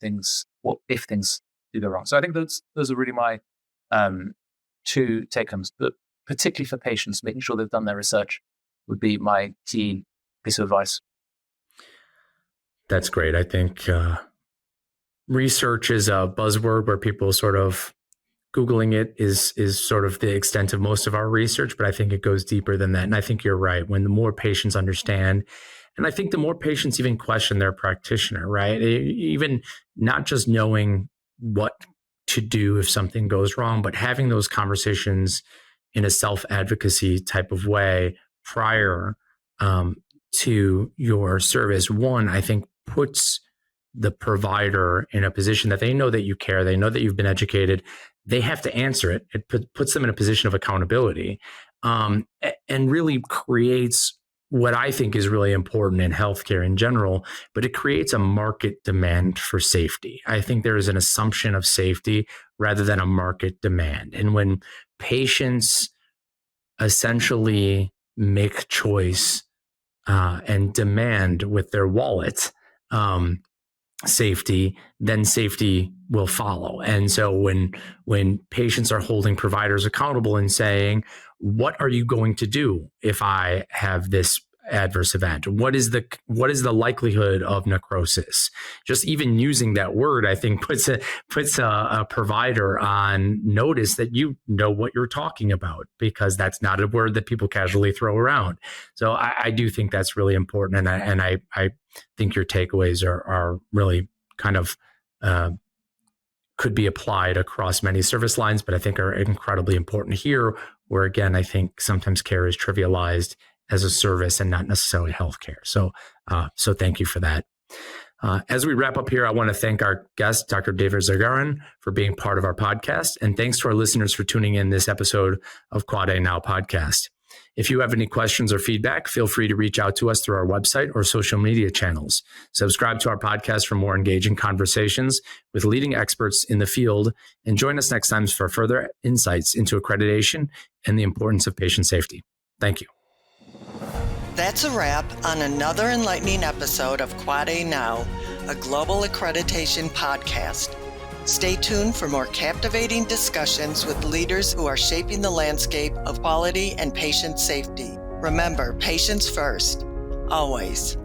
Speaker 3: if things go wrong. So I think those are really my two take-homes, but particularly for patients, making sure they've done their research would be my key piece of advice.
Speaker 2: That's great. I think research is a buzzword where people sort of Googling it is sort of the extent of most of our research, but I think it goes deeper than that. And I think you're right. When the more patients understand, and I think the more patients even question their practitioner, right? Even not just knowing what to do if something goes wrong, but having those conversations in a self-advocacy type of way prior to your service, one, I think puts the provider in a position that they know that you care, they know that you've been educated, they have to answer it. It puts them in a position of accountability, and really creates what I think is really important in healthcare in general, but it creates a market demand for safety. I think there is an assumption of safety rather than a market demand. And when patients essentially make choice and demand with their wallet, safety, then safety will follow. And so when patients are holding providers accountable and saying, what are you going to do if I have this adverse event? What is the likelihood of necrosis? Just even using that word, I think puts a provider on notice that you know what you're talking about, because that's not a word that people casually throw around. So I do think that's really important, and I think your takeaways are really kind of could be applied across many service lines, but I think are incredibly important here, where again, I think sometimes care is trivialized as a service and not necessarily healthcare. So thank you for that. As we wrap up here, I want to thank our guest, Dr. David Zargaran, for being part of our podcast. And thanks to our listeners for tuning in this episode of Quad A Now podcast. If you have any questions or feedback, feel free to reach out to us through our website or social media channels. Subscribe to our podcast for more engaging conversations with leading experts in the field, and join us next time for further insights into accreditation and the importance of patient safety. Thank you.
Speaker 1: That's a wrap on another enlightening episode of Quad A Now, a global accreditation podcast. Stay tuned for more captivating discussions with leaders who are shaping the landscape of quality and patient safety. Remember, patients first, always.